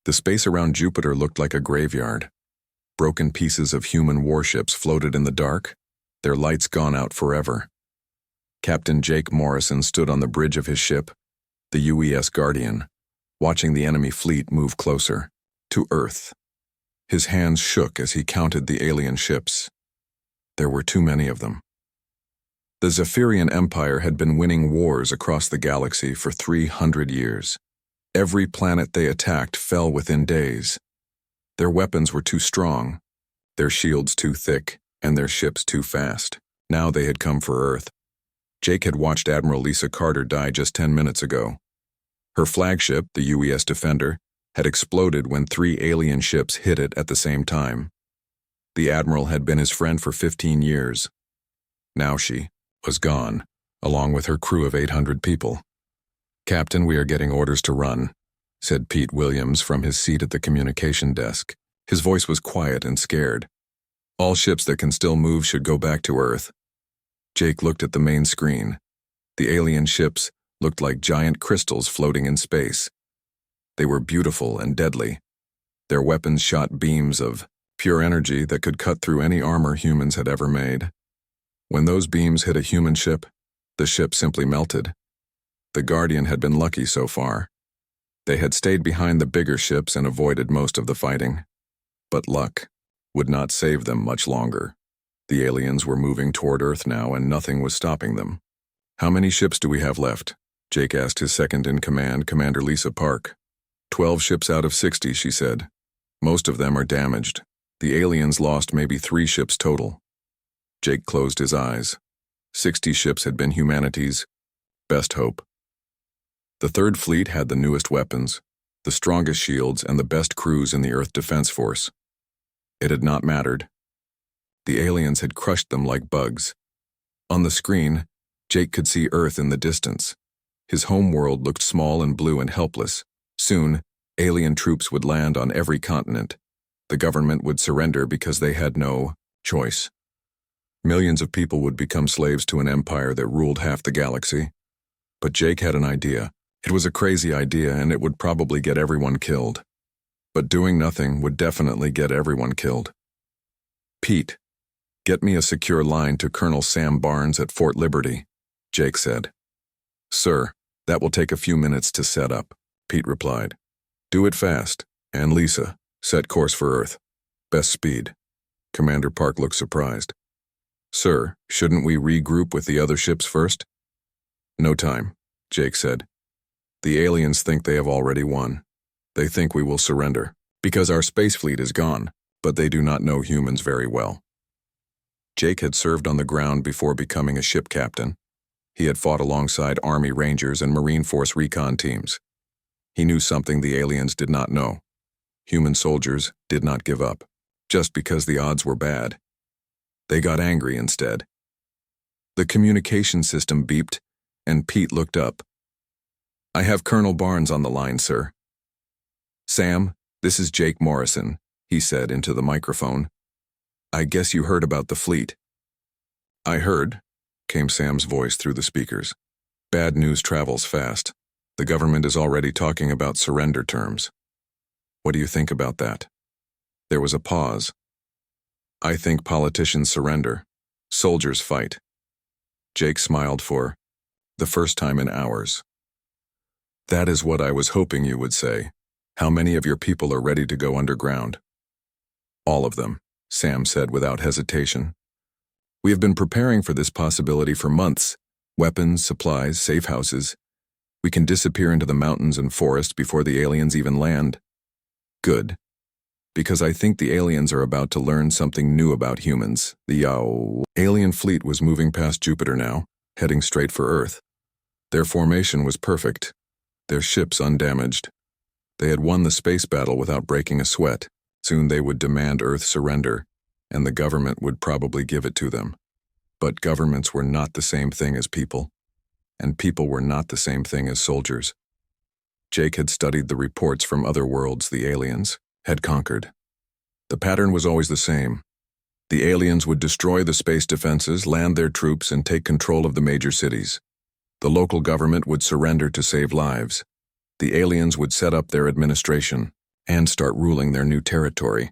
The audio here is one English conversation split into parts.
The space around Jupiter looked like a graveyard. Broken pieces of human warships floated in the dark, their lights gone out forever. Captain Jake Morrison stood on the bridge of his ship, the UES Guardian, watching the enemy fleet move closer, to Earth. His hands shook as he counted the alien ships. There were too many of them. The Zephyrian Empire had been winning wars across the galaxy for 300 years. Every planet they attacked fell within days. Their weapons were too strong, their shields too thick, and their ships too fast. Now they had come for Earth. Jake had watched Admiral Lisa Carter die just 10 minutes ago. Her flagship, the UES Defender, had exploded when 3 alien ships hit it at the same time. The Admiral had been his friend for 15 years. Now she was gone, along with her crew of 800 people. "Captain, we are getting orders to run," said Pete Williams from his seat at the communication desk. His voice was quiet and scared. "All ships that can still move should go back to Earth." Jake looked at the main screen. The alien ships looked like giant crystals floating in space. They were beautiful and deadly. Their weapons shot beams of pure energy that could cut through any armor humans had ever made. When those beams hit a human ship, the ship simply melted. The Guardian had been lucky so far. They had stayed behind the bigger ships and avoided most of the fighting. But luck would not save them much longer. The aliens were moving toward Earth now, and nothing was stopping them. "How many ships do we have left?" Jake asked his second-in-command, Commander Lisa Park. 12 ships out of 60, she said. "Most of them are damaged. The aliens lost maybe 3 ships total." Jake closed his eyes. 60 ships had been humanity's best hope. The Third Fleet had the newest weapons, the strongest shields, and the best crews in the Earth Defense Force. It had not mattered. The aliens had crushed them like bugs. On the screen, Jake could see Earth in the distance. His home world looked small and blue and helpless. Soon, alien troops would land on every continent. The government would surrender because they had no choice. Millions of people would become slaves to an empire that ruled half the galaxy. But Jake had an idea. It was a crazy idea, and it would probably get everyone killed. But doing nothing would definitely get everyone killed. "Pete, get me a secure line to Colonel Sam Barnes at Fort Liberty," Jake said. "Sir, that will take a few minutes to set up," Pete replied. "Do it fast, and Lisa, set course for Earth. Best speed." Commander Park looked surprised. "Sir, shouldn't we regroup with the other ships first?" "No time," Jake said. "The aliens think they have already won. They think we will surrender, because our space fleet is gone, but they do not know humans very well." Jake had served on the ground before becoming a ship captain. He had fought alongside Army Rangers and Marine Force recon teams. He knew something the aliens did not know. Human soldiers did not give up, just because the odds were bad. They got angry instead. The communication system beeped, and Pete looked up. "I have Colonel Barnes on the line, sir." "Sam, this is Jake Morrison," he said into the microphone. "I guess you heard about the fleet." "I heard," came Sam's voice through the speakers. "Bad news travels fast. The government is already talking about surrender terms. What do you think about that?" There was a pause. "I think politicians surrender. Soldiers fight." Jake smiled for the first time in hours. "That is what I was hoping you would say. How many of your people are ready to go underground?" "All of them," Sam said without hesitation. "We have been preparing for this possibility for months. Weapons, supplies, safe houses. We can disappear into the mountains and forest before the aliens even land." "Good. Because I think the aliens are about to learn something new about humans." The alien fleet was moving past Jupiter now, heading straight for Earth. Their formation was perfect, their ships undamaged. They had won the space battle without breaking a sweat. Soon they would demand Earth surrender, and the government would probably give it to them. But governments were not the same thing as people, and people were not the same thing as soldiers. Jake had studied the reports from other worlds the aliens had conquered. The pattern was always the same. The aliens would destroy the space defenses, land their troops, and take control of the major cities. The local government would surrender to save lives. The aliens would set up their administration, and start ruling their new territory.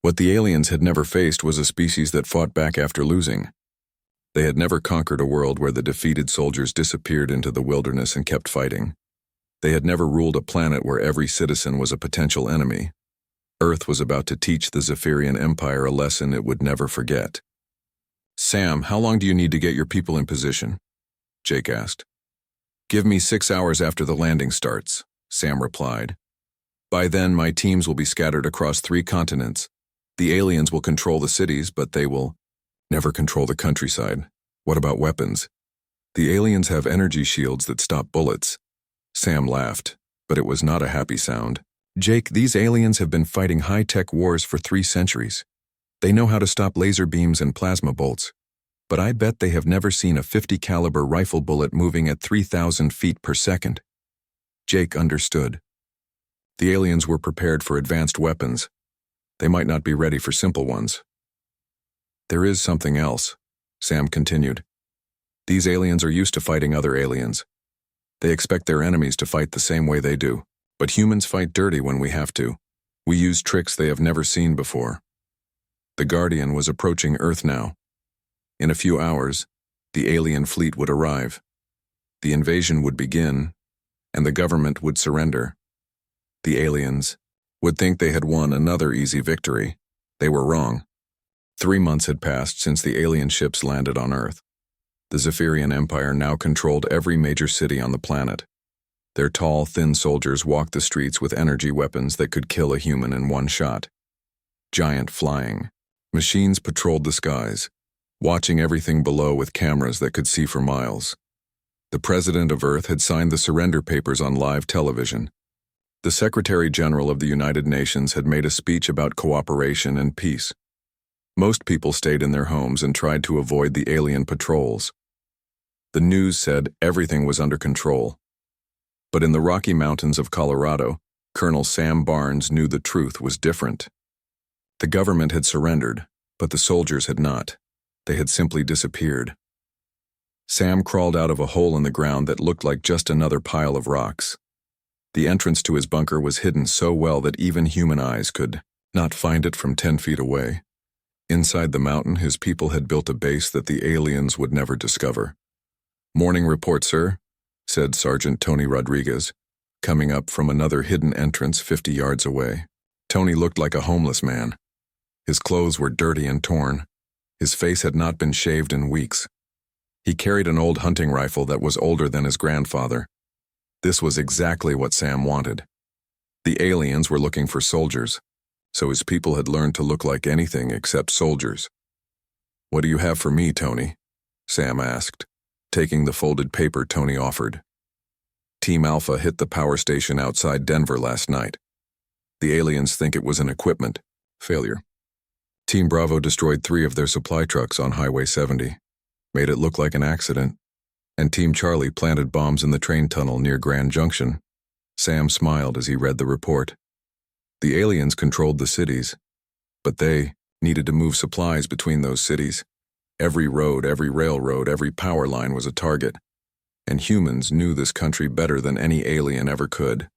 What the aliens had never faced was a species that fought back after losing. They had never conquered a world where the defeated soldiers disappeared into the wilderness and kept fighting. They had never ruled a planet where every citizen was a potential enemy. Earth was about to teach the Zephyrian Empire a lesson it would never forget. "Sam, how long do you need to get your people in position?" Jake asked. "Give me 6 hours after the landing starts," Sam replied. "By then, my teams will be scattered across 3 continents. The aliens will control the cities, but they will never control the countryside. What about weapons? The aliens have energy shields that stop bullets." Sam laughed, but it was not a happy sound. "Jake, these aliens have been fighting high-tech wars for 3 centuries. They know how to stop laser beams and plasma bolts. But I bet they have never seen a 50 caliber rifle bullet moving at 3,000 feet per second." Jake understood. The aliens were prepared for advanced weapons. They might not be ready for simple ones. "There is something else," Sam continued. "These aliens are used to fighting other aliens. They expect their enemies to fight the same way they do. But humans fight dirty when we have to. We use tricks they have never seen before." The Guardian was approaching Earth now. In a few hours, the alien fleet would arrive. The invasion would begin, and the government would surrender. The aliens would think they had won another easy victory. They were wrong. 3 months had passed since the alien ships landed on Earth. The Zephyrian Empire now controlled every major city on the planet. Their tall, thin soldiers walked the streets with energy weapons that could kill a human in one shot. Giant flying machines patrolled the skies, watching everything below with cameras that could see for miles. The President of Earth had signed the surrender papers on live television. The Secretary General of the United Nations had made a speech about cooperation and peace. Most people stayed in their homes and tried to avoid the alien patrols. The news said everything was under control. But in the Rocky Mountains of Colorado, Colonel Sam Barnes knew the truth was different. The government had surrendered, but the soldiers had not. They had simply disappeared. Sam crawled out of a hole in the ground that looked like just another pile of rocks. The entrance to his bunker was hidden so well that even human eyes could not find it from 10 feet away. Inside the mountain, his people had built a base that the aliens would never discover. "Morning report, sir," said Sergeant Tony Rodriguez, coming up from another hidden entrance 50 yards away. Tony looked like a homeless man. His clothes were dirty and torn. His face had not been shaved in weeks. He carried an old hunting rifle that was older than his grandfather. This was exactly what Sam wanted. The aliens were looking for soldiers, so his people had learned to look like anything except soldiers. "What do you have for me, Tony?" Sam asked, taking the folded paper Tony offered. "Team Alpha hit the power station outside Denver last night. The aliens think it was an equipment failure. Team Bravo destroyed 3 of their supply trucks on Highway 70, made it look like an accident, and Team Charlie planted bombs in the train tunnel near Grand Junction." Sam smiled as he read the report. The aliens controlled the cities, but they needed to move supplies between those cities. Every road, every railroad, every power line was a target, and humans knew this country better than any alien ever could.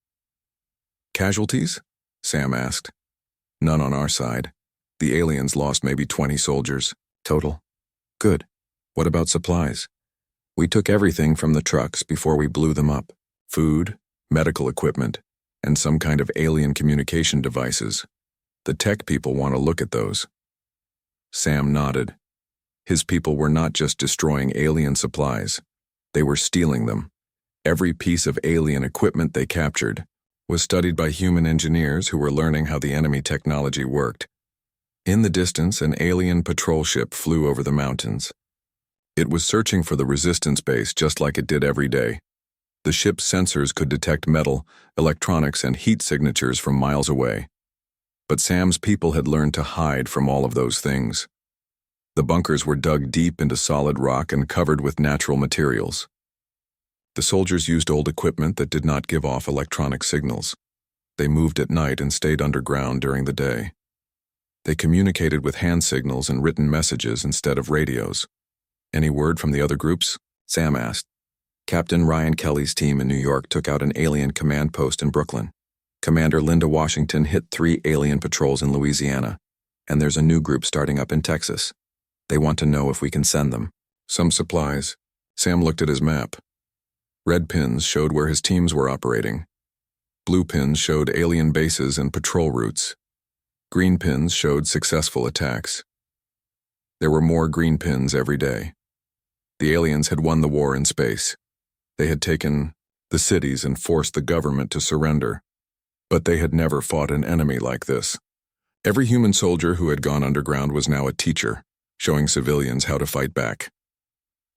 "Casualties?" Sam asked. "None on our side. The aliens lost maybe 20 soldiers. Total. Good. What about supplies? We took everything from the trucks before we blew them up. Food, medical equipment, and some kind of alien communication devices. The tech people want to look at those." Sam nodded. His people were not just destroying alien supplies. They were stealing them. Every piece of alien equipment they captured was studied by human engineers who were learning how the enemy technology worked. In the distance, an alien patrol ship flew over the mountains. It was searching for the resistance base just like it did every day. The ship's sensors could detect metal, electronics, and heat signatures from miles away. But Sam's people had learned to hide from all of those things. The bunkers were dug deep into solid rock and covered with natural materials. The soldiers used old equipment that did not give off electronic signals. They moved at night and stayed underground during the day. They communicated with hand signals and written messages instead of radios. "Any word from the other groups?" Sam asked. "Captain Ryan Kelly's team in New York took out an alien command post in Brooklyn. Commander Linda Washington hit 3 alien patrols in Louisiana, and there's a new group starting up in Texas. They want to know if we can send them some supplies. Sam looked at his map. Red pins showed where his teams were operating. Blue pins showed alien bases and patrol routes. Green pins showed successful attacks. There were more green pins every day. The aliens had won the war in space. They had taken the cities and forced the government to surrender. But they had never fought an enemy like this. Every human soldier who had gone underground was now a teacher, showing civilians how to fight back.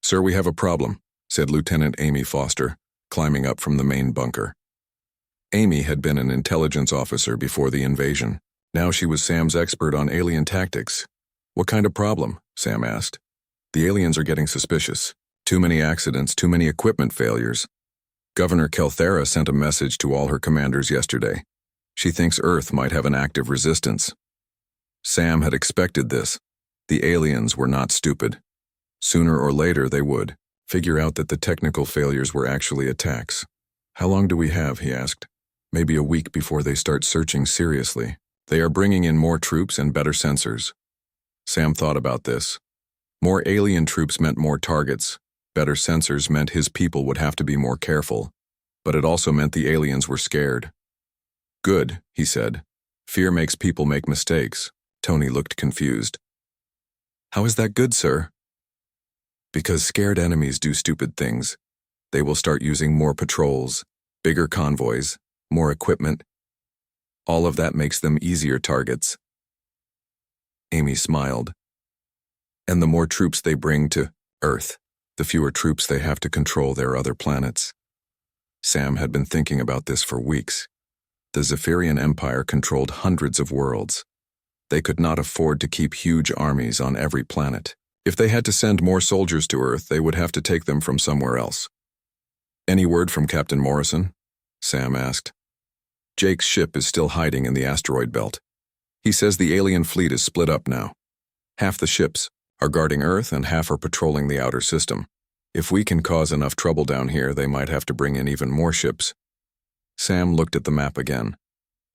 "Sir, we have a problem," said Lieutenant Amy Foster, climbing up from the main bunker. Amy had been an intelligence officer before the invasion. Now she was Sam's expert on alien tactics. "What kind of problem?" Sam asked. "The aliens are getting suspicious. Too many accidents, too many equipment failures. Governor Kelthera sent a message to all her commanders yesterday. She thinks Earth might have an active resistance." Sam had expected this. The aliens were not stupid. Sooner or later they would figure out that the technical failures were actually attacks. "How long do we have?" he asked. "Maybe a week before they start searching seriously. They are bringing in more troops and better sensors." Sam thought about this. More alien troops meant more targets. Better sensors meant his people would have to be more careful. But it also meant the aliens were scared. "Good," he said. "Fear makes people make mistakes." Tony looked confused. "How is that good, sir?" "Because scared enemies do stupid things. They will start using more patrols, bigger convoys, more equipment. All of that makes them easier targets." Amy smiled. "And the more troops they bring to Earth, the fewer troops they have to control their other planets." Sam had been thinking about this for weeks. The Zephyrian Empire controlled hundreds of worlds. They could not afford to keep huge armies on every planet. If they had to send more soldiers to Earth, they would have to take them from somewhere else. "Any word from Captain Morrison?" Sam asked. "Jake's ship is still hiding in the asteroid belt. He says the alien fleet is split up now. Half the ships are guarding Earth and half are patrolling the outer system. If we can cause enough trouble down here, they might have to bring in even more ships." Sam looked at the map again.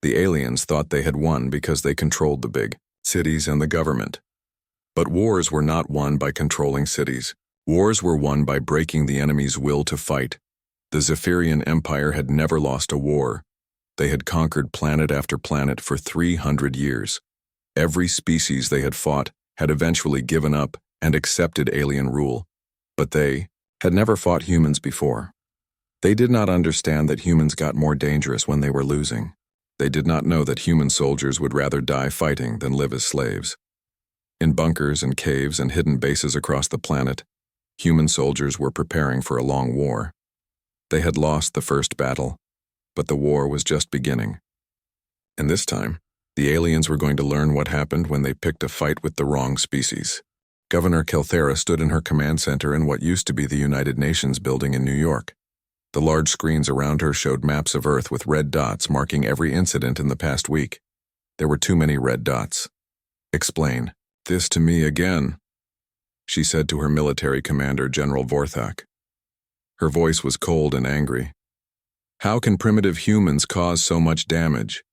The aliens thought they had won because they controlled the big cities and the government. But wars were not won by controlling cities. Wars were won by breaking the enemy's will to fight. The Zephyrian Empire had never lost a war. They had conquered planet after planet for 300 years. Every species they had fought had eventually given up and accepted alien rule. But they had never fought humans before. They did not understand that humans got more dangerous when they were losing. They did not know that human soldiers would rather die fighting than live as slaves. In bunkers and caves and hidden bases across the planet, human soldiers were preparing for a long war. They had lost the first battle, but the war was just beginning. And this time, the aliens were going to learn what happened when they picked a fight with the wrong species. Governor Kelthera stood in her command center in what used to be the United Nations building in New York. The large screens around her showed maps of Earth with red dots marking every incident in the past week. There were too many red dots. "Explain this to me again," she said to her military commander, General Vorthak. Her voice was cold and angry. "How can primitive humans cause so much damage?"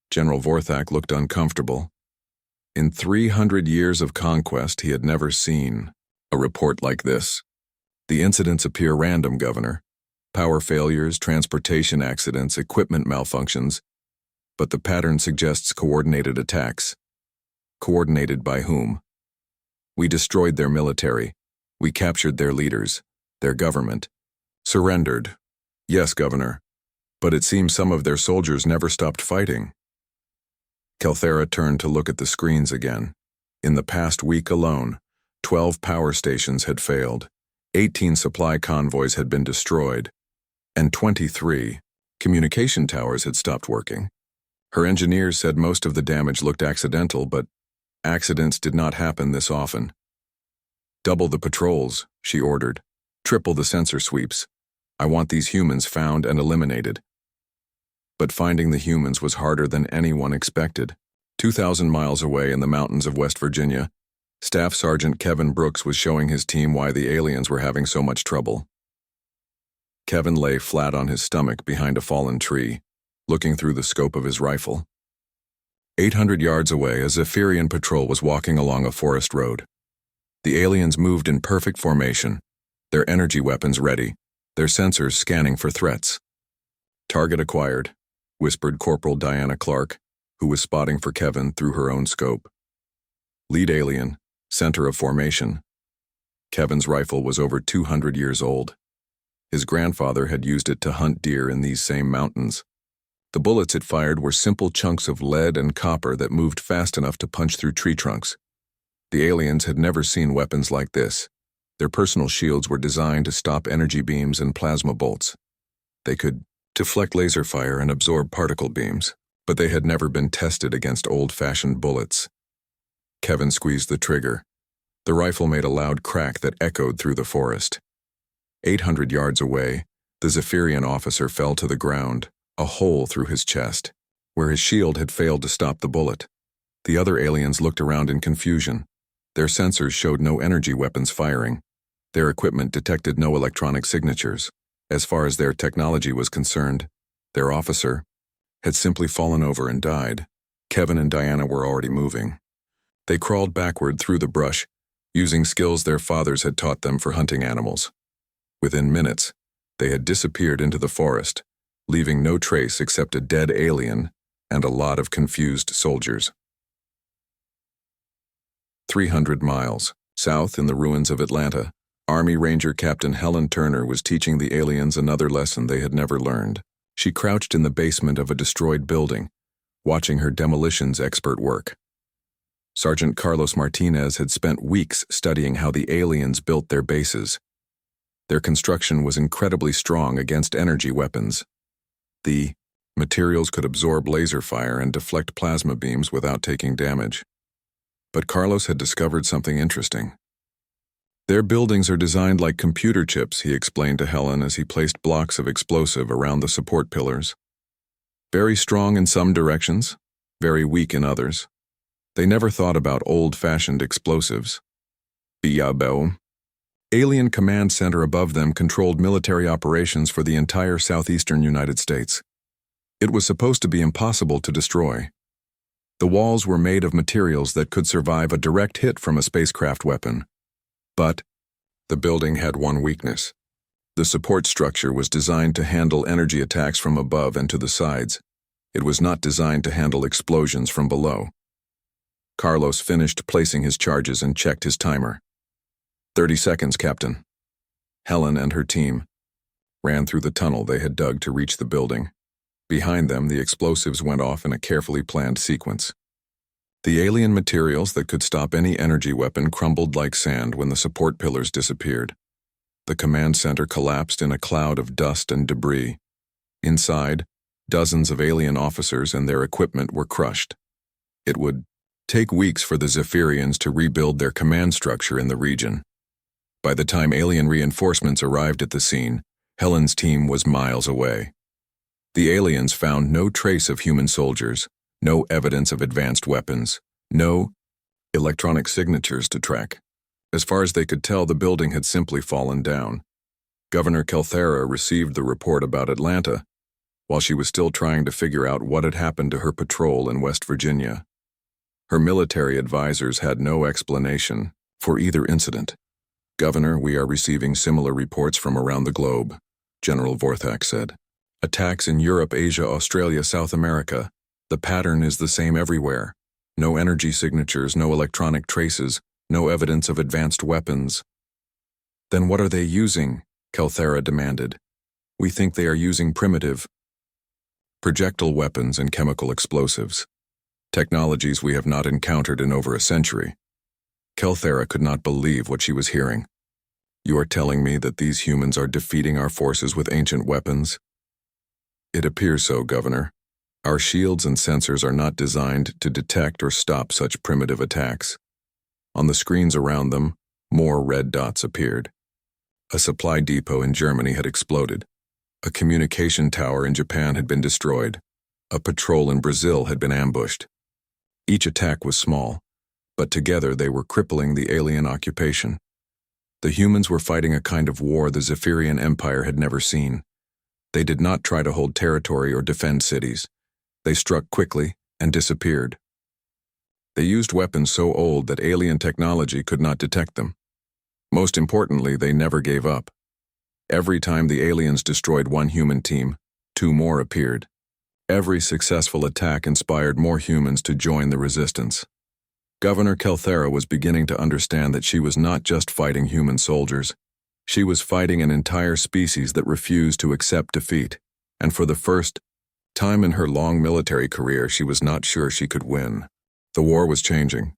General Vorthak looked uncomfortable. In 300 years of conquest, he had never seen a report like this. "The incidents appear random, Governor. Power failures, transportation accidents, equipment malfunctions. But the pattern suggests coordinated attacks. Coordinated by whom? We destroyed their military. We captured their leaders, their government. Surrendered. Yes, Governor. But it seems some of their soldiers never stopped fighting." Kelthera turned to look at the screens again. In the past week alone, 12 power stations had failed, 18 supply convoys had been destroyed, and 23 communication towers had stopped working. Her engineers said most of the damage looked accidental, but accidents did not happen this often. "Double the patrols," she ordered. "Triple the sensor sweeps. I want these humans found and eliminated." But finding the humans was harder than anyone expected. 2,000 miles away in the mountains of West Virginia, Staff Sergeant Kevin Brooks was showing his team why the aliens were having so much trouble. Kevin lay flat on his stomach behind a fallen tree. looking through the scope of his rifle. 800 yards away, a Zephyrian patrol was walking along a forest road. The aliens moved in perfect formation, their energy weapons ready, their sensors scanning for threats. "Target acquired," whispered Corporal Diana Clark, who was spotting for Kevin through her own scope. "Lead alien, center of formation." Kevin's rifle was over 200 years old. His grandfather had used it to hunt deer in these same mountains. The bullets it fired were simple chunks of lead and copper that moved fast enough to punch through tree trunks. The aliens had never seen weapons like this. Their personal shields were designed to stop energy beams and plasma bolts. They could deflect laser fire and absorb particle beams, but they had never been tested against old-fashioned bullets. Kevin squeezed the trigger. The rifle made a loud crack that echoed through the forest. 800 yards away, the Zephyrian officer fell to the ground, a hole through his chest, where his shield had failed to stop the bullet. The other aliens looked around in confusion. Their sensors showed no energy weapons firing. Their equipment detected no electronic signatures. As far as their technology was concerned, their officer had simply fallen over and died. Kevin and Diana were already moving. They crawled backward through the brush, using skills their fathers had taught them for hunting animals. Within minutes, they had disappeared into the forest, leaving no trace except a dead alien and a lot of confused soldiers. 300 miles south in the ruins of Atlanta, Army Ranger Captain Helen Turner was teaching the aliens another lesson they had never learned. She crouched in the basement of a destroyed building, watching her demolitions expert work. Sergeant Carlos Martinez had spent weeks studying how the aliens built their bases. Their construction was incredibly strong against energy weapons. The materials could absorb laser fire and deflect plasma beams without taking damage. But Carlos had discovered something interesting. "Their buildings are designed like computer chips," he explained to Helen as he placed blocks of explosive around the support pillars. "Very strong in some directions, very weak in others. They never thought about old-fashioned explosives." Biabo. Alien command center above them controlled military operations for the entire southeastern United States. It was supposed to be impossible to destroy. The walls were made of materials that could survive a direct hit from a spacecraft weapon. But the building had one weakness. The support structure was designed to handle energy attacks from above and to the sides. It was not designed to handle explosions from below. Carlos finished placing his charges and checked his timer. 30 seconds, Captain." Helen and her team ran through the tunnel they had dug to reach the building. Behind them, the explosives went off in a carefully planned sequence. The alien materials that could stop any energy weapon crumbled like sand when the support pillars disappeared. The command center collapsed in a cloud of dust and debris. Inside, dozens of alien officers and their equipment were crushed. It would take weeks for the Zephyrians to rebuild their command structure in the region. By the time alien reinforcements arrived at the scene, Helen's team was miles away. The aliens found no trace of human soldiers, no evidence of advanced weapons, no electronic signatures to track. As far as they could tell, the building had simply fallen down. Governor Calthera received the report about Atlanta while she was still trying to figure out what had happened to her patrol in West Virginia. Her military advisors had no explanation for either incident. "Governor, we are receiving similar reports from around the globe," General Vorthak said. "Attacks in Europe, Asia, Australia, South America. The pattern is the same everywhere. No energy signatures, no electronic traces, no evidence of advanced weapons." "Then what are they using?" Calthera demanded. "We think they are using primitive projectile weapons and chemical explosives. Technologies we have not encountered in over a century." Calthera could not believe what she was hearing. "You are telling me that these humans are defeating our forces with ancient weapons?" "It appears so, Governor. Our shields and sensors are not designed to detect or stop such primitive attacks." On the screens around them, more red dots appeared. A supply depot in Germany had exploded. A communication tower in Japan had been destroyed. A patrol in Brazil had been ambushed. Each attack was small, but together they were crippling the alien occupation. The humans were fighting a kind of war the Zephyrian Empire had never seen. They did not try to hold territory or defend cities. They struck quickly and disappeared. They used weapons so old that alien technology could not detect them. Most importantly, they never gave up. Every time the aliens destroyed one human team, two more appeared. Every successful attack inspired more humans to join the resistance. Governor Kelthera was beginning to understand that she was not just fighting human soldiers. She was fighting an entire species that refused to accept defeat, and for the first time in her long military career, she was not sure she could win. The war was changing.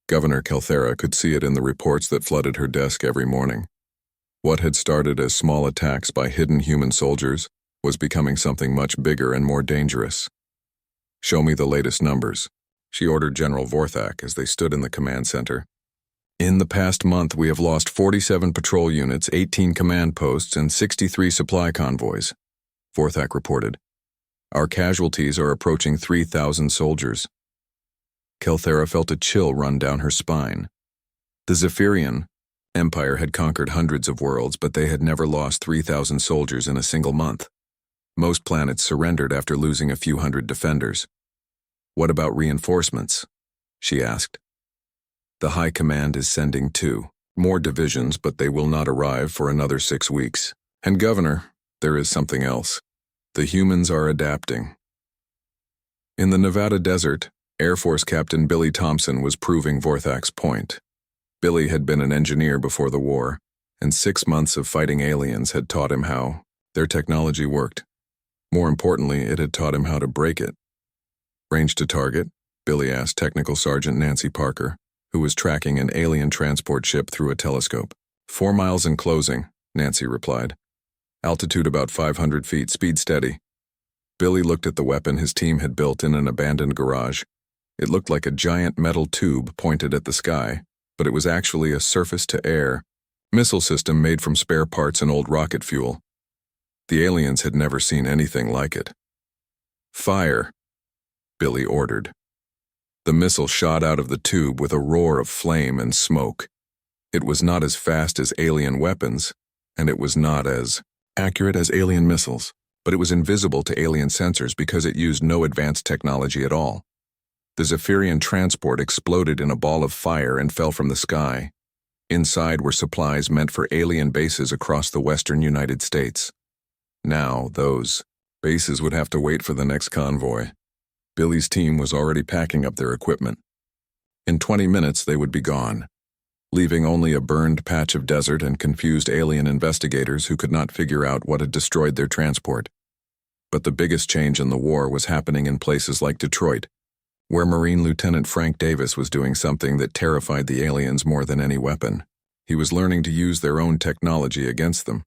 Governor Kelthera could see it in the reports that flooded her desk every morning. What had started as small attacks by hidden human soldiers was becoming something much bigger and more dangerous. "Show me the latest numbers," she ordered General Vorthak as they stood in the command center. "In the past month, we have lost 47 patrol units, 18 command posts, and 63 supply convoys," Vorthak reported. "Our casualties are approaching 3,000 soldiers." Kelthera felt a chill run down her spine. The Zephyrian Empire had conquered hundreds of worlds, but they had never lost 3,000 soldiers in a single month. Most planets surrendered after losing a few hundred defenders. "What about reinforcements?" she asked. "The High Command is sending 2 more divisions, but they will not arrive for another 6 weeks. And Governor, there is something else. The humans are adapting." In the Nevada desert, Air Force Captain Billy Thompson was proving Vorthak's point. Billy had been an engineer before the war, and 6 months of fighting aliens had taught him how their technology worked. More importantly, it had taught him how to break it. "Range to target?" Billy asked Technical Sergeant Nancy Parker, who was tracking an alien transport ship through a telescope. 4 miles in closing," Nancy replied. "Altitude about 500 feet, speed steady." Billy looked at the weapon his team had built in an abandoned garage. It looked like a giant metal tube pointed at the sky, but it was actually a surface-to-air missile system made from spare parts and old rocket fuel. The aliens had never seen anything like it. "Fire," Billy ordered. The missile shot out of the tube with a roar of flame and smoke. It was not as fast as alien weapons, and it was not as accurate as alien missiles, but it was invisible to alien sensors because it used no advanced technology at all. The Zephyrian transport exploded in a ball of fire and fell from the sky. Inside were supplies meant for alien bases across the western United States. Now, those bases would have to wait for the next convoy. Billy's team was already packing up their equipment. In 20 minutes, they would be gone, leaving only a burned patch of desert and confused alien investigators who could not figure out what had destroyed their transport. But the biggest change in the war was happening in places like Detroit, where Marine Lieutenant Frank Davis was doing something that terrified the aliens more than any weapon. He was learning to use their own technology against them.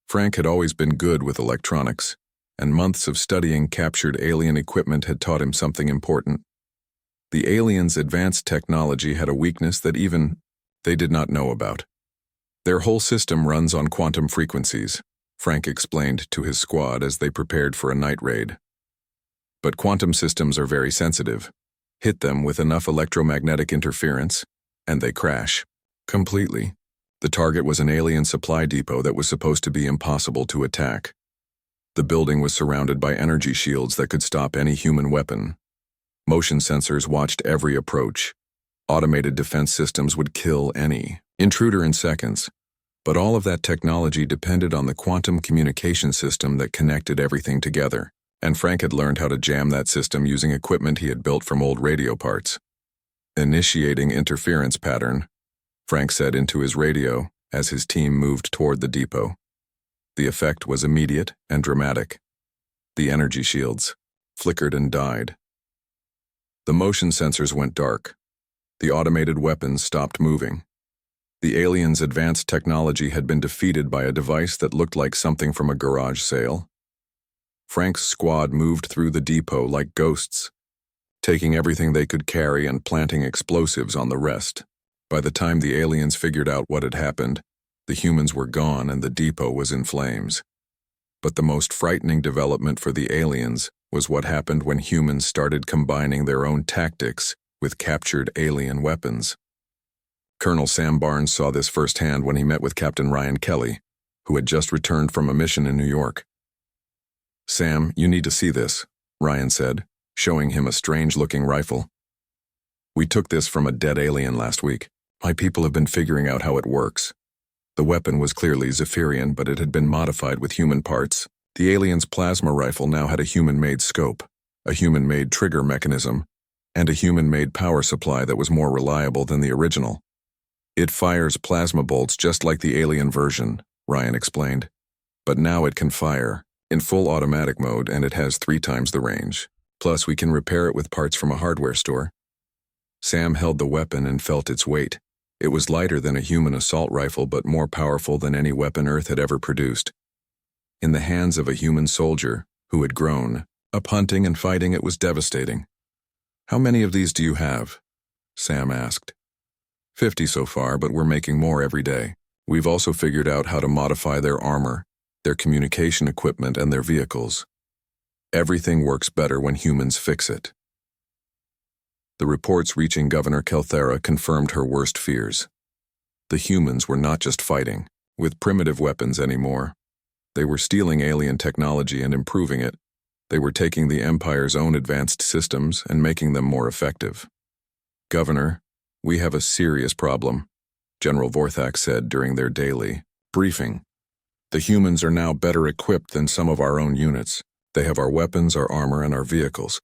Frank had always been good with electronics, and months of studying captured alien equipment had taught him something important. The aliens' advanced technology had a weakness that even they did not know about. Their whole system runs on quantum frequencies, Frank explained to his squad as they prepared for a night raid. But quantum systems are very sensitive. Hit them with enough electromagnetic interference, and they crash. Completely. The target was an alien supply depot that was supposed to be impossible to attack. The building was surrounded by energy shields that could stop any human weapon. Motion sensors watched every approach. Automated defense systems would kill any intruder in seconds. But all of that technology depended on the quantum communication system that connected everything together. And Frank had learned how to jam that system using equipment he had built from old radio parts. "Initiating interference pattern," Frank said into his radio as his team moved toward the depot. The effect was immediate and dramatic. The energy shields flickered and died. The motion sensors went dark. The automated weapons stopped moving. The aliens' advanced technology had been defeated by a device that looked like something from a garage sale. Frank's squad moved through the depot like ghosts, taking everything they could carry and planting explosives on the rest. By the time the aliens figured out what had happened, the humans were gone and the depot was in flames. But the most frightening development for the aliens was what happened when humans started combining their own tactics with captured alien weapons. Colonel Sam Barnes saw this firsthand when he met with Captain Ryan Kelly, who had just returned from a mission in New York. Sam, you need to see this, Ryan said, showing him a strange-looking rifle. We took this from a dead alien last week. My people have been figuring out how it works. The weapon was clearly Zephyrian, but it had been modified with human parts. The alien's plasma rifle now had a human-made scope, a human-made trigger mechanism, and a human-made power supply that was more reliable than the original. It fires plasma bolts just like the alien version, Ryan explained. But now it can fire, in full automatic mode, and it has 3 times the range. Plus, we can repair it with parts from a hardware store. Sam held the weapon and felt its weight. It was lighter than a human assault rifle, but more powerful than any weapon Earth had ever produced. In the hands of a human soldier, who had grown up hunting and fighting, it was devastating. How many of these do you have? Sam asked. 50 so far, but we're making more every day. We've also figured out how to modify their armor, their communication equipment, and their vehicles. Everything works better when humans fix it. The reports reaching Governor Kelthera confirmed her worst fears. The humans were not just fighting with primitive weapons anymore. They were stealing alien technology and improving it. They were taking the Empire's own advanced systems and making them more effective. Governor, we have a serious problem, General Vorthak said during their daily briefing. The humans are now better equipped than some of our own units. They have our weapons, our armor, and our vehicles.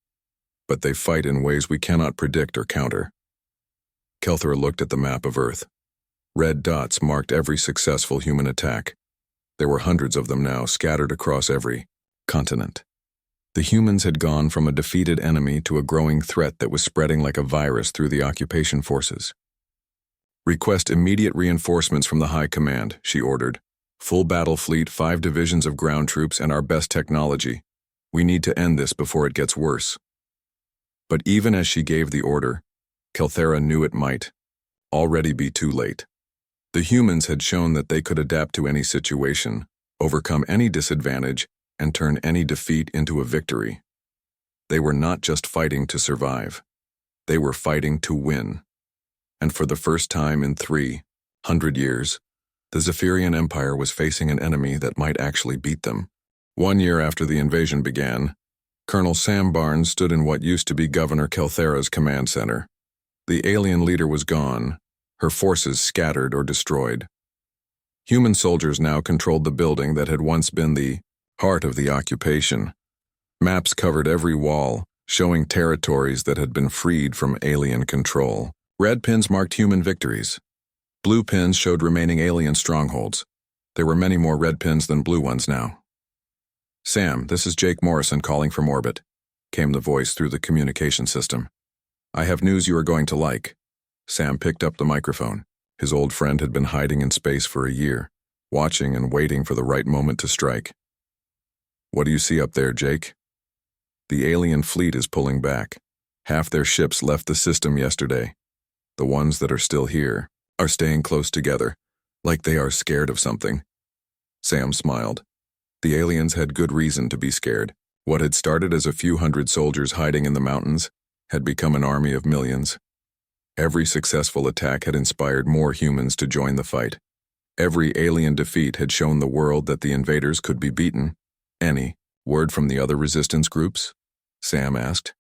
But they fight in ways we cannot predict or counter. Kelthera looked at the map of Earth. Red dots marked every successful human attack. There were hundreds of them now, scattered across every continent. The humans had gone from a defeated enemy to a growing threat that was spreading like a virus through the occupation forces. Request immediate reinforcements from the High Command, she ordered. Full battle fleet, 5 divisions of ground troops, and our best technology. We need to end this before it gets worse. But even as she gave the order, Kelthera knew it might already be too late. The humans had shown that they could adapt to any situation, overcome any disadvantage, and turn any defeat into a victory. They were not just fighting to survive. They were fighting to win. And for the first time in 300 years, the Zephyrian Empire was facing an enemy that might actually beat them. 1 year after the invasion began, Colonel Sam Barnes stood in what used to be Governor Kelthera's command center. The alien leader was gone, her forces scattered or destroyed. Human soldiers now controlled the building that had once been the heart of the occupation. Maps covered every wall, showing territories that had been freed from alien control. Red pins marked human victories. Blue pins showed remaining alien strongholds. There were many more red pins than blue ones now. Sam, this is Jake Morrison calling from orbit, came the voice through the communication system. I have news you are going to like. Sam picked up the microphone. His old friend had been hiding in space for a year, watching and waiting for the right moment to strike. What do you see up there, Jake? The alien fleet is pulling back. Half their ships left the system yesterday. The ones that are still here are staying close together, like they are scared of something. Sam smiled. The aliens had good reason to be scared. What had started as a few hundred soldiers hiding in the mountains had become an army of millions. Every successful attack had inspired more humans to join the fight. Every alien defeat had shown the world that the invaders could be beaten. Any word from the other resistance groups? Sam asked.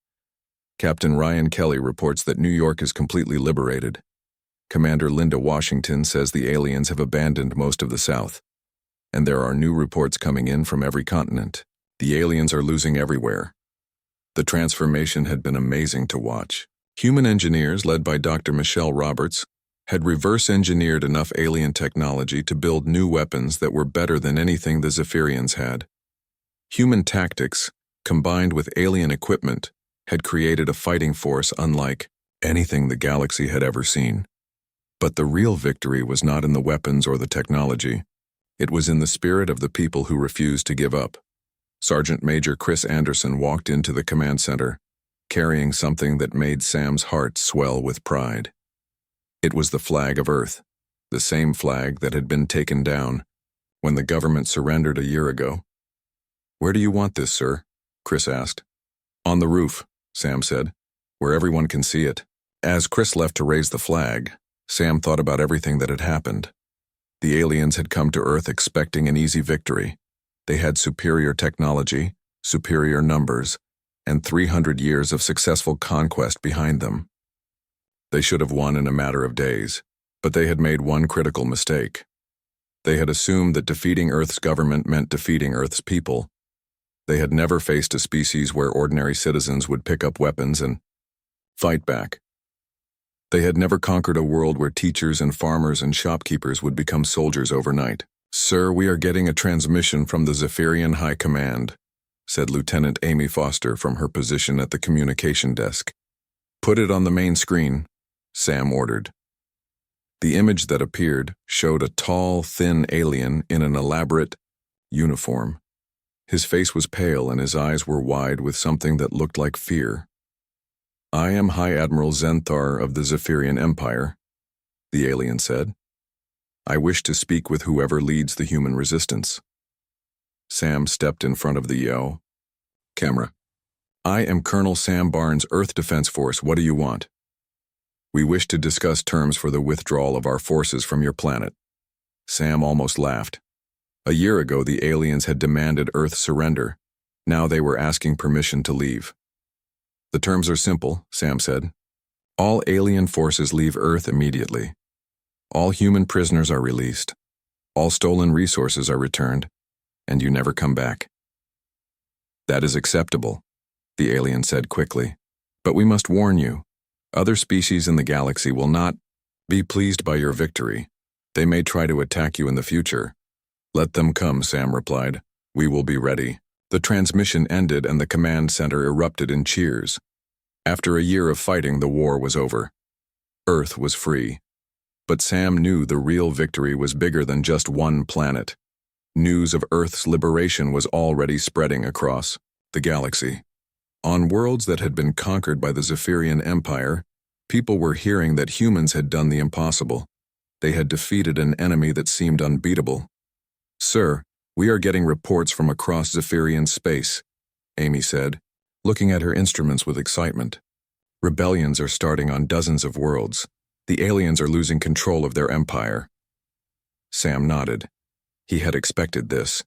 Captain Ryan Kelly reports that New York is completely liberated. Commander Linda Washington says the aliens have abandoned most of the South. And there are new reports coming in from every continent. The aliens are losing everywhere. The transformation had been amazing to watch. Human engineers, led by Dr. Michelle Roberts, had reverse-engineered enough alien technology to build new weapons that were better than anything the Zephyrians had. Human tactics, combined with alien equipment, had created a fighting force unlike anything the galaxy had ever seen. But the real victory was not in the weapons or the technology. It was in the spirit of the people who refused to give up. Sergeant Major Chris Anderson walked into the command center, carrying something that made Sam's heart swell with pride. It was the flag of Earth, the same flag that had been taken down when the government surrendered a year ago. "Where do you want this, sir?" Chris asked. "On the roof," Sam said, "where everyone can see it." As Chris left to raise the flag, Sam thought about everything that had happened. The aliens had come to Earth expecting an easy victory. They had superior technology, superior numbers, and 300 years of successful conquest behind them. They should have won in a matter of days, but they had made one critical mistake. They had assumed that defeating Earth's government meant defeating Earth's people. They had never faced a species where ordinary citizens would pick up weapons and fight back. They had never conquered a world where teachers and farmers and shopkeepers would become soldiers overnight. "Sir, we are getting a transmission from the Zephyrian High Command," said Lieutenant Amy Foster from her position at the communication desk. "Put it on the main screen," Sam ordered. The image that appeared showed a tall, thin alien in an elaborate uniform. His face was pale and his eyes were wide with something that looked like fear. "I am High Admiral Zenthar of the Zephyrian Empire," the alien said. "I wish to speak with whoever leads the human resistance." Sam stepped in front of the camera. "I am Colonel Sam Barnes, Earth Defense Force. What do you want?" "We wish to discuss terms for the withdrawal of our forces from your planet." Sam almost laughed. A year ago, the aliens had demanded Earth's surrender. Now they were asking permission to leave. "The terms are simple," Sam said. "All alien forces leave Earth immediately. All human prisoners are released. All stolen resources are returned, and you never come back." "That is acceptable," the alien said quickly. "But we must warn you. Other species in the galaxy will not be pleased by your victory. They may try to attack you in the future." "Let them come," Sam replied. "We will be ready." The transmission ended and the command center erupted in cheers. After a year of fighting, the war was over. Earth was free. But Sam knew the real victory was bigger than just one planet. News of Earth's liberation was already spreading across the galaxy. On worlds that had been conquered by the Zephyrian Empire, people were hearing that humans had done the impossible. They had defeated an enemy that seemed unbeatable. "Sir, we are getting reports from across Zephyrian space," Amy said, looking at her instruments with excitement. "Rebellions are starting on dozens of worlds. The aliens are losing control of their empire." Sam nodded. He had expected this.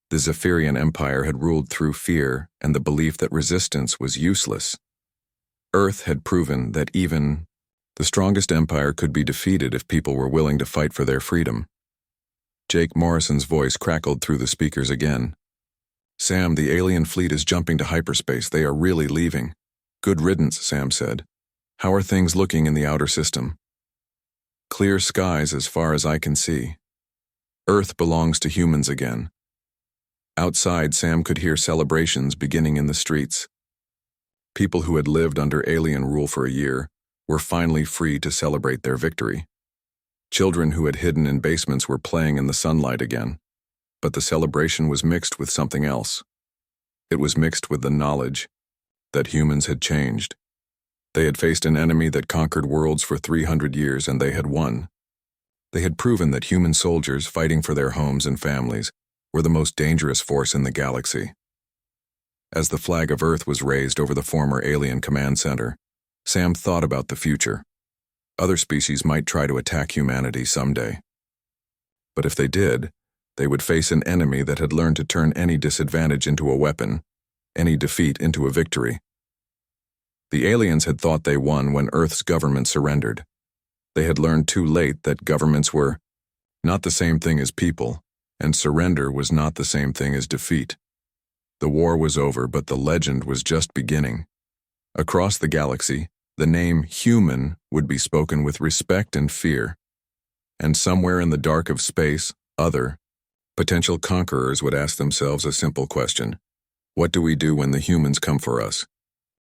The Zephyrian Empire had ruled through fear and the belief that resistance was useless. Earth had proven that even the strongest empire could be defeated if people were willing to fight for their freedom. Jake Morrison's voice crackled through the speakers again. "Sam, the alien fleet is jumping to hyperspace. They are really leaving." "Good riddance," Sam said. "How are things looking in the outer system?" "Clear skies as far as I can see. Earth belongs to humans again." Outside, Sam could hear celebrations beginning in the streets. People who had lived under alien rule for a year were finally free to celebrate their victory. Children who had hidden in basements were playing in the sunlight again. But the celebration was mixed with something else. It was mixed with the knowledge that humans had changed. They had faced an enemy that conquered worlds for 300 years, and they had won. They had proven that human soldiers fighting for their homes and families were the most dangerous force in the galaxy. As the flag of Earth was raised over the former alien command center, Sam thought about the future. Other species might try to attack humanity someday. But if they did, they would face an enemy that had learned to turn any disadvantage into a weapon, any defeat into a victory. The aliens had thought they won when Earth's government surrendered. They had learned too late that governments were not the same thing as people, and surrender was not the same thing as defeat. The war was over, but the legend was just beginning. Across the galaxy, the name human would be spoken with respect and fear. And somewhere in the dark of space, other, potential conquerors would ask themselves a simple question: what do we do when the humans come for us?